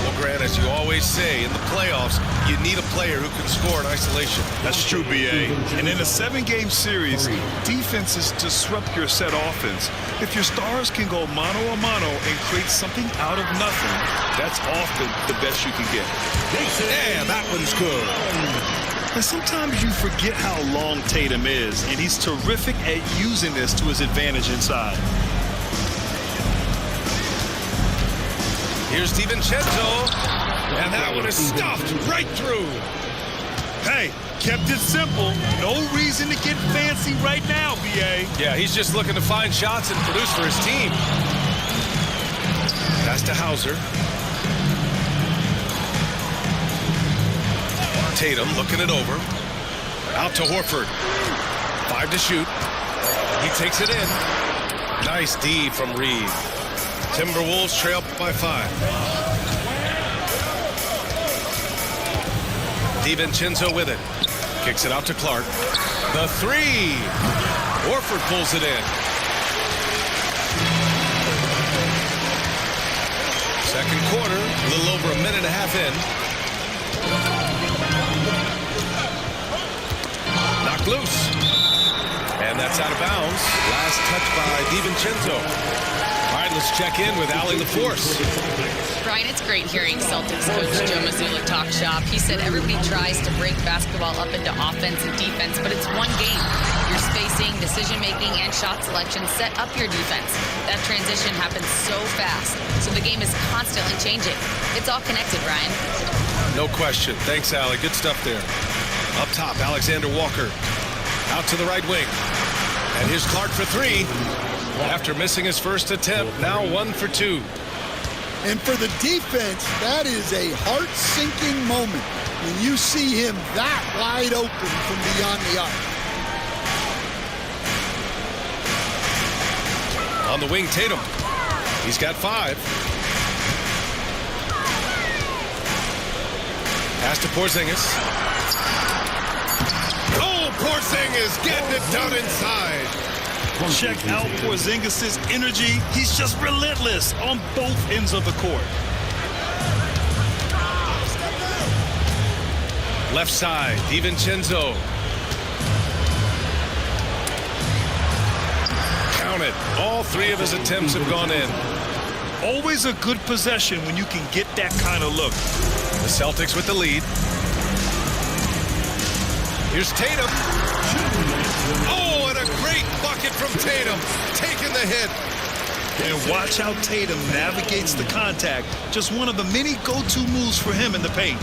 Well, Grant, as you always say, in the playoffs, you need a player who can score in isolation. That's true, B.A. And in a 7-game series, defenses disrupt your set offense. If your stars can go mano-a-mano and create something out of nothing, that's often the best you can get. Yeah, that one's good. And sometimes you forget how long Tatum is, and he's terrific at using this to his advantage inside. Here's DiVincenzo, and that one is stuffed right through. Hey, kept it simple. No reason to get fancy right now, B.A. Yeah, he's just looking to find shots and produce for his team. Pass to Hauser. Tatum looking it over. Out to Horford. 5 to shoot. He takes it in. Nice D from Reed. Timberwolves trail by 5. DiVincenzo with it. Kicks it out to Clark. The 3. Horford pulls it in. Second quarter, a little over a minute and a half in. Knocked loose. And that's out of bounds. Last touch by DiVincenzo. All right, let's check in with Allie LaForce. Brian, it's great hearing Celtics coach Joe Mazzulla talk shop. He said everybody tries to break basketball up into offense and defense, but it's one game. Your spacing, decision-making, and shot selection set up your defense. That transition happens so fast, so the game is constantly changing. It's all connected, Brian. No question. Thanks, Allie. Good stuff there. Up top, Alexander Walker. Out to the right wing. And here's Clark for 3. After missing his first attempt, now 1 for 2. And for the defense, that is a heart-sinking moment when you see him that wide open from beyond the arc. On the wing, Tatum. He's got 5. Pass to Porzingis. Oh, Porzingis getting it done inside. Check out Porzingis' energy. He's just relentless on both ends of the court. Left side, DiVincenzo. Count it. All 3 of his attempts have gone in. Always a good possession when you can get that kind of look. The Celtics with the lead. Here's Tatum. Oh, and a great bucket from Tatum. Taking the hit. And watch how Tatum navigates the contact. Just one of the many go-to moves for him in the paint.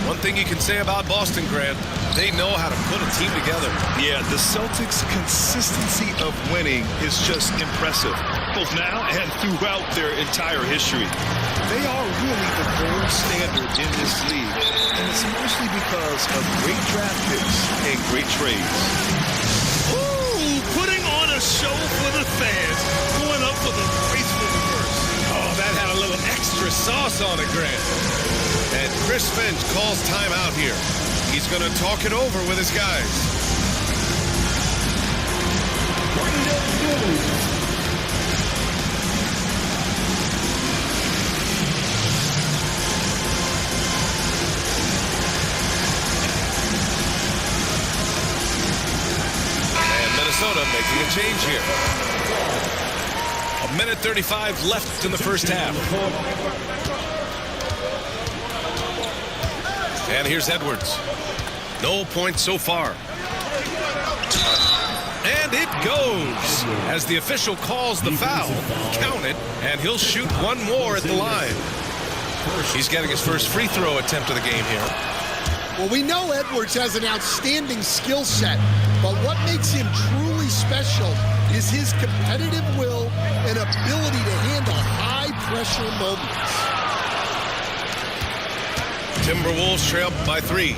One thing you can say about Boston, Grant, they know how to put a team together. Yeah, the Celtics' consistency of winning is just impressive, both now and throughout their entire history. They are really the gold standard in this league, and it's mostly because of great draft picks and great trades. Ooh, putting on a show for the fans, going up for the graceful reverse. Oh, that had a little extra sauce on it, Grant. And Chris Finch calls timeout here. He's going to talk it over with his guys. And Minnesota making a change here. 1:35 left in the first half. And here's Edwards. No points so far. And it goes. As the official calls the foul, count it, and he'll shoot one more at the line. He's getting his first free throw attempt of the game here. Well, we know Edwards has an outstanding skill set, but what makes him truly special is his competitive will and ability to handle high-pressure moments. Timberwolves trail by 3.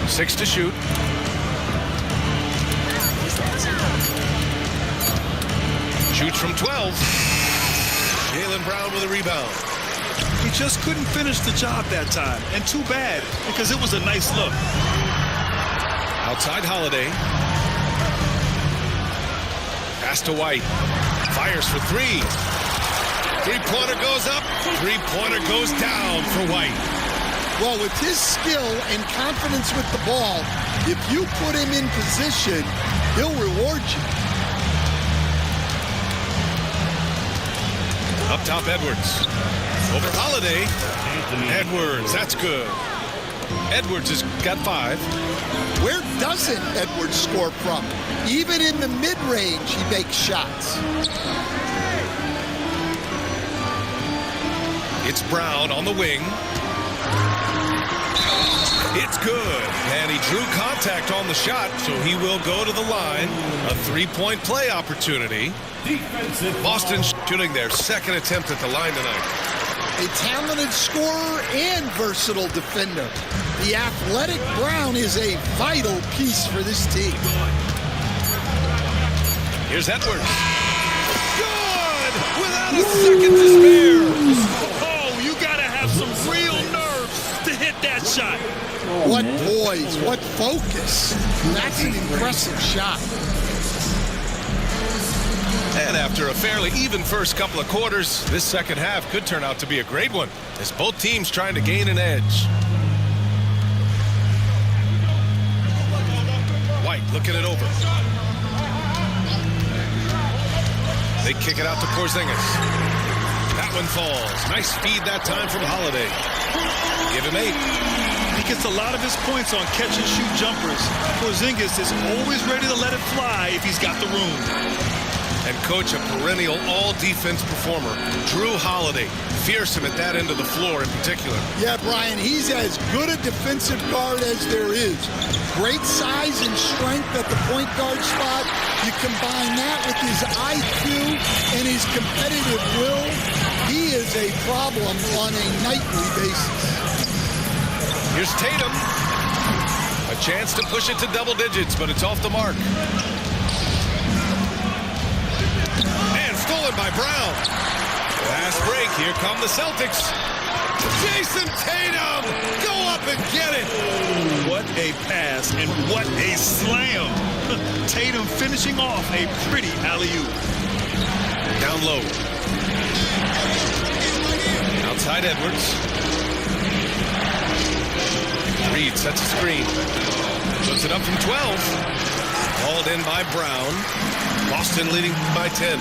Six to shoot. Shoots from 12. Jaylen Brown with a rebound. He just couldn't finish the job that time, and too bad, because it was a nice look. Outside Holiday. Pass to White. Fires for 3. Three-pointer goes up. Three-pointer goes down for White. Well, with his skill and confidence with the ball, if you put him in position, he'll reward you. Up top, Edwards. Over Holiday. Edwards, that's good. Edwards has got 5. Where doesn't Edwards score from? Even in the mid-range, he makes shots. It's Brown on the wing. It's good. And he drew contact on the shot, so he will go to the line. A 3-point play opportunity. Boston shooting their second attempt at the line tonight. A talented scorer and versatile defender. The athletic Brown is a vital piece for this team. Here's Edwards. Good! Without a second to spare. Oh, you gotta have some real nerve to hit that shot. What poise, what focus. That's an impressive shot. And after a fairly even first couple of quarters, this second half could turn out to be a great one, as both teams trying to gain an edge. White looking it over. They kick it out to Porzingis. That one falls. Nice feed that time from Holiday. Give him 8. He gets a lot of his points on catch-and-shoot jumpers. Porzingis is always ready to let it fly if he's got the room. And coach, a perennial all-defense performer, Drew Holiday. Fearsome at that end of the floor in particular. Yeah, Brian, he's as good a defensive guard as there is. Great size and strength at the point guard spot. You combine that with his IQ and his competitive will, he is a problem on a nightly basis. Here's Tatum. A chance to push it to double digits, but it's off the mark. And stolen by Brown. Fast break. Here come the Celtics. Jason Tatum. Go up and get it. What a pass and what a slam. Tatum finishing off a pretty alley-oop. Down low. Outside Edwards. Reed sets a screen. Puts it up from 12. Hauled in by Brown. Boston leading by 10.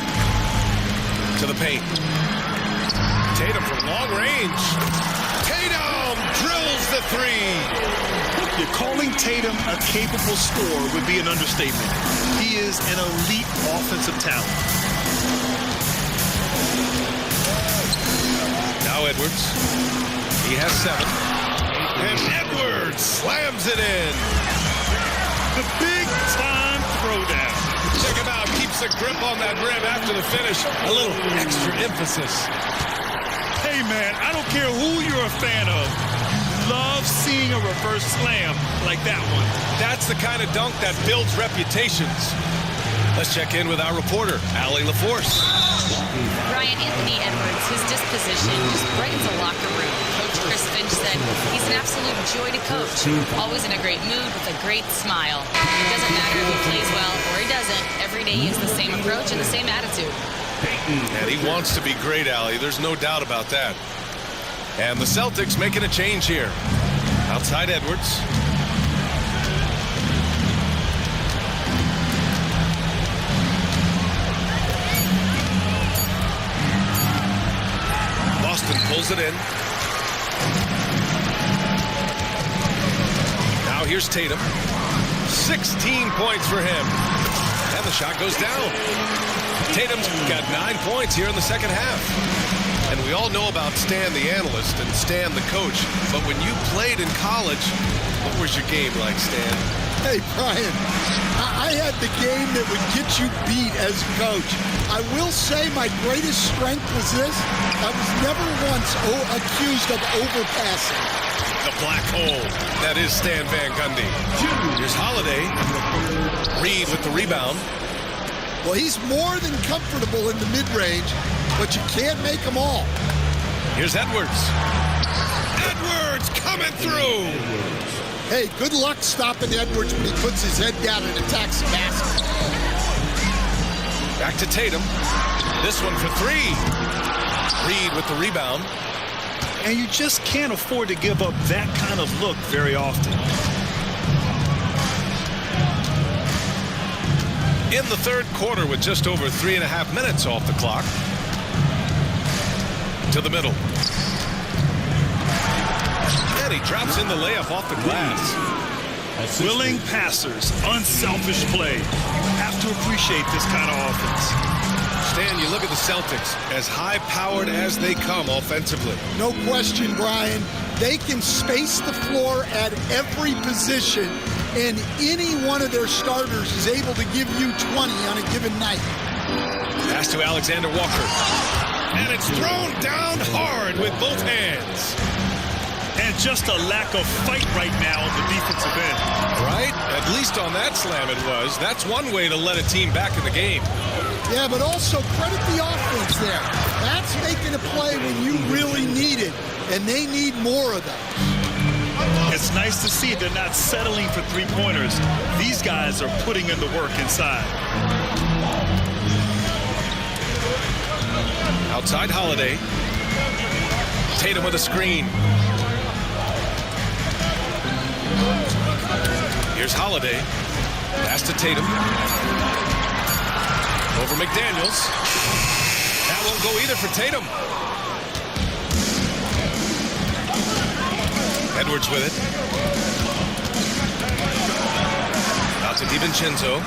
To the paint. Tatum from long range. Tatum drills the three. You're calling Tatum a capable scorer would be an understatement. He is an elite offensive talent. Now Edwards. He has 7. And Edwards slams it in. The big-time throwdown. Check him out. Keeps a grip on that rim after the finish. A little extra emphasis. Hey, man, I don't care who you're a fan of. Love seeing a reverse slam like that one. That's the kind of dunk that builds reputations. Let's check in with our reporter, Allie LaForce. Ryan Anthony Edwards, his disposition just brightens a locker room. Coach Chris Finch said he's an absolute joy to coach. Always in a great mood with a great smile. It doesn't matter if he plays well or he doesn't. Every day he has the same approach and the same attitude. And he wants to be great, Allie. There's no doubt about that. And the Celtics making a change here. Outside Edwards. Boston pulls it in. Now here's Tatum. 16 points for him. And the shot goes down. Tatum's got 9 points here in the second half. And we all know about Stan the analyst and Stan the coach. But when you played in college, what was your game like, Stan? Hey, Brian, I had the game that would get you beat as a coach. I will say my greatest strength was this. I was never once accused of overpassing. The black hole. That is Stan Van Gundy. Here's Holiday. Reed with the rebound. Well, he's more than comfortable in the mid-range, but you can't make them all. Here's Edwards. Edwards coming through. Hey, good luck stopping Edwards when he puts his head down and attacks the basket. Back to Tatum. This one for 3. Reed with the rebound. And you just can't afford to give up that kind of look very often. In the third quarter with just over 3.5 minutes off the clock. To the middle. And he drops in the layup off the glass. Willing passers, unselfish play. You have to appreciate this kind of offense. Stan, you look at the Celtics, as high-powered as they come offensively. No question, Brian. They can space the floor at every position, and any one of their starters is able to give you 20 on a given night. Pass to Alexander Walker. And it's thrown down hard with both hands. And just a lack of fight right now on the defensive end. Right? At least on that slam it was. That's one way to let a team back in the game. Yeah, but also credit the offense there. That's making a play when you really need it, and they need more of that. It's nice to see they're not settling for three-pointers. These guys are putting in the work inside. Outside Holiday. Tatum with a screen. Here's Holiday. Pass to Tatum. Over McDaniels. That won't go either for Tatum. Edwards with it. Out to DiVincenzo.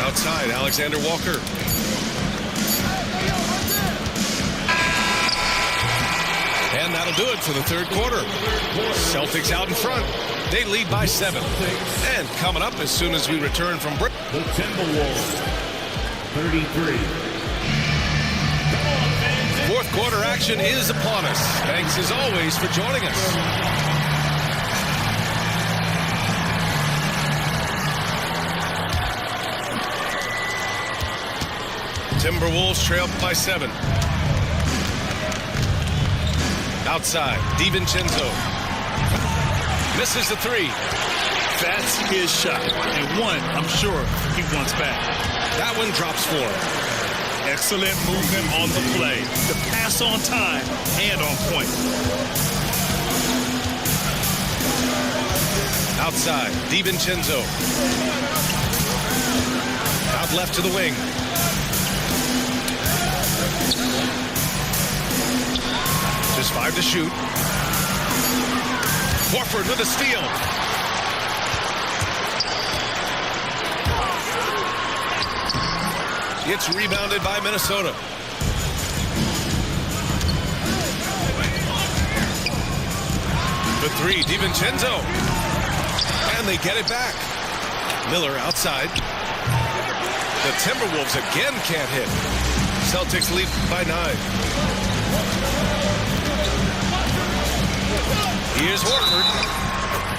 Outside, Alexander Walker. And that'll do it for the third quarter. Celtics out in front. They lead by 7. And coming up as soon as we return from break. The Timberwolves, 33. Fourth quarter action is upon us. Thanks as always for joining us. Timberwolves trail by 7. Outside, DiVincenzo. Misses the 3. That's his shot. And one, I'm sure, he wants back. That one drops for him. Excellent movement on the play. The pass on time and on point. Outside, DiVincenzo. Out left to the wing. Just 5 to shoot. Horford with a steal. It's rebounded by Minnesota. The 3, DiVincenzo. And they get it back. Miller outside. The Timberwolves again can't hit. Celtics lead by 9. Here's Horford.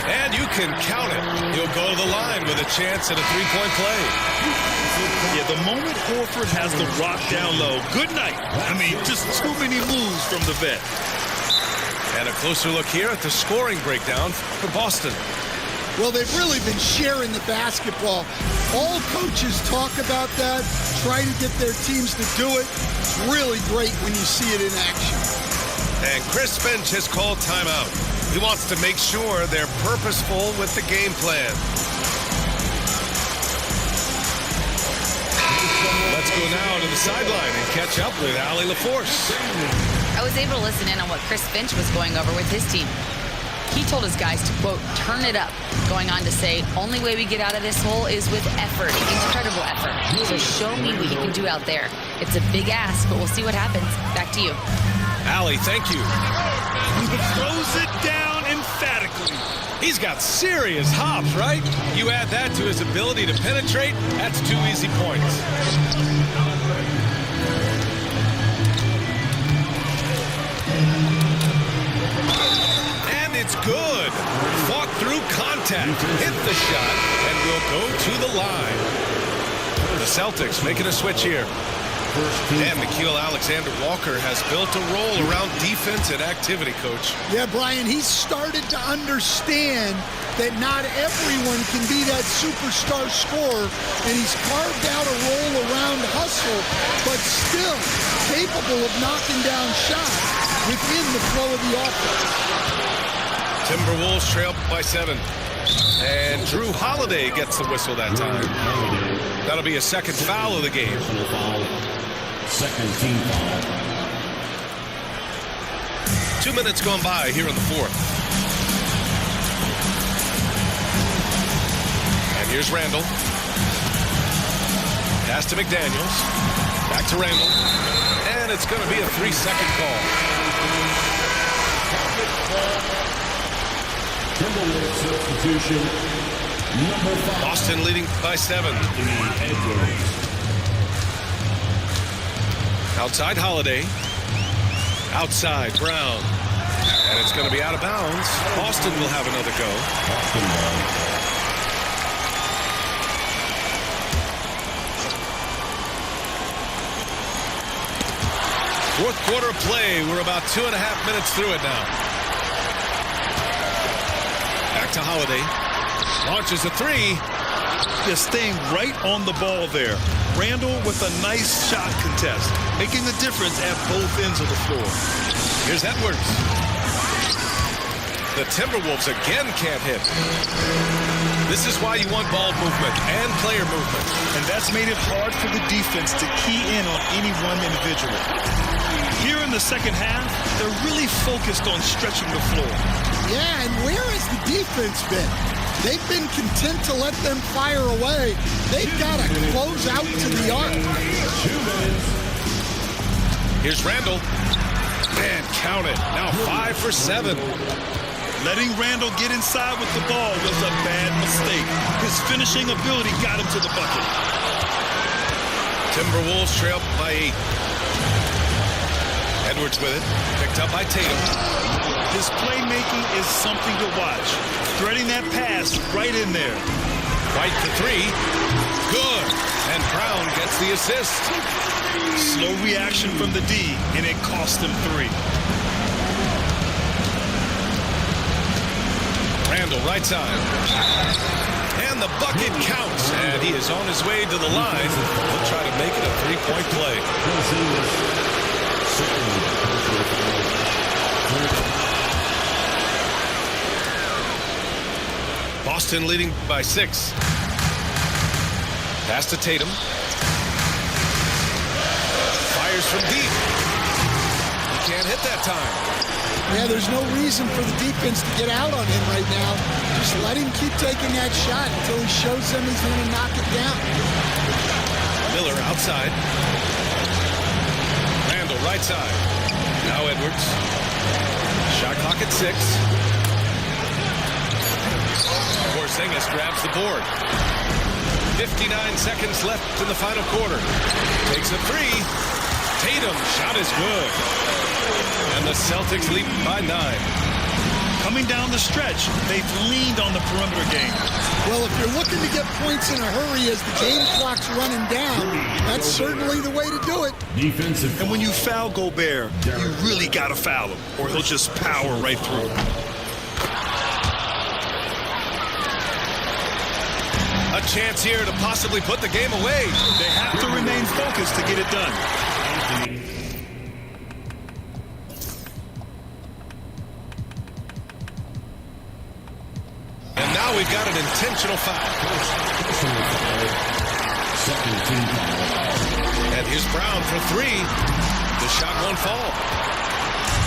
And you can count it. He'll go to the line with a chance at a 3-point play. Yeah, the moment Horford has the rock down low, good night. I mean, just too many moves from the vet. And a closer look here at the scoring breakdown for Boston. Well, they've really been sharing the basketball. All coaches talk about that, try to get their teams to do it. It's really great when you see it in action. And Chris Finch has called timeout. He wants to make sure they're purposeful with the game plan. Let's go now to the sideline and catch up with Allie LaForce. I was able to listen in on what Chris Finch was going over with his team. He told his guys to, quote, turn it up, going on to say, only way we get out of this hole is with effort, incredible effort. So show me what you can do out there. It's a big ask, but we'll see what happens. Back to you. Allie, thank you. Throws it down emphatically. He's got serious hops, right? You add that to his ability to penetrate, that's 2 easy points. And it's good. Fought through contact, hit the shot, and will go to the line. The Celtics making a switch here. And Nickeil Alexander-Walker has built a role around defense and activity, Coach. Yeah, Brian, he's started to understand that not everyone can be that superstar scorer, and he's carved out a role around hustle, but still capable of knocking down shots within the flow of the offense. Timberwolves trail by 7. And Drew Holiday gets the whistle that time. That'll be a second foul of the game. Second team foul. 2 minutes gone by here in the 4th. And here's Randall. Pass to McDaniels. Back to Randall. And it's going to be a 3-second call. Timberwolves substitution. Number 5. Boston leading by 7. Outside Holiday. Outside Brown. And it's going to be out of bounds. Boston will have another go. Fourth quarter play. We're about 2.5 minutes through it now. Back to Holiday. Launches a 3. They're staying right on the ball there. Randall with a nice shot contest, making the difference at both ends of the floor. Here's Edwards. The Timberwolves again can't hit. This is why you want ball movement and player movement. And that's made it hard for the defense to key in on any one individual. Here in the second half, they're really focused on stretching the floor. Yeah, and where has the defense been? They've been content to let them fire away. They've got to close out to the arc. Here's Randall. And count it. Now 5 for 7. Letting Randall get inside with the ball was a bad mistake. His finishing ability got him to the bucket. Timberwolves trail by 8. Edwards with it. Picked up by Tatum. His playmaking is something to watch. Threading that pass right in there. White for 3. Good. And Brown gets the assist. Slow reaction from the D, and it cost him 3. Randall right side. And the bucket counts. And he is on his way to the line. He'll try to make it a 3-point play. Boston leading by 6. Pass to Tatum. Fires from deep. He can't hit that time. Yeah, there's no reason for the defense to get out on him right now. Just let him keep taking that shot until he shows them he's going to knock it down. Miller outside. Randall right side. Now Edwards. Shot clock at 6. Porzingis grabs the board. 59 seconds left in the final quarter. Takes a 3. Tatum shot is good. And the Celtics lead by 9. Coming down the stretch, they've leaned on the perimeter game. Well, if you're looking to get points in a hurry as the game clock's running down, that's certainly the way to do it. Defensive. And when you foul Gobert, you really got to foul him, or he'll just power right through. A chance here to possibly put the game away. They have to remain focused to get it done. And now we've got an intentional foul. Second team. And here's Brown for 3. The shot won't fall.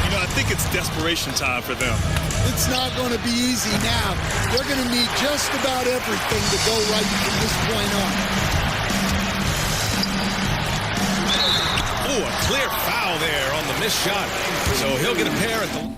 You know, I think it's desperation time for them. It's not going to be easy now. They're going to need just about everything to go right from this point on. Oh, a clear foul there on the missed shot. So he'll get a pair at the...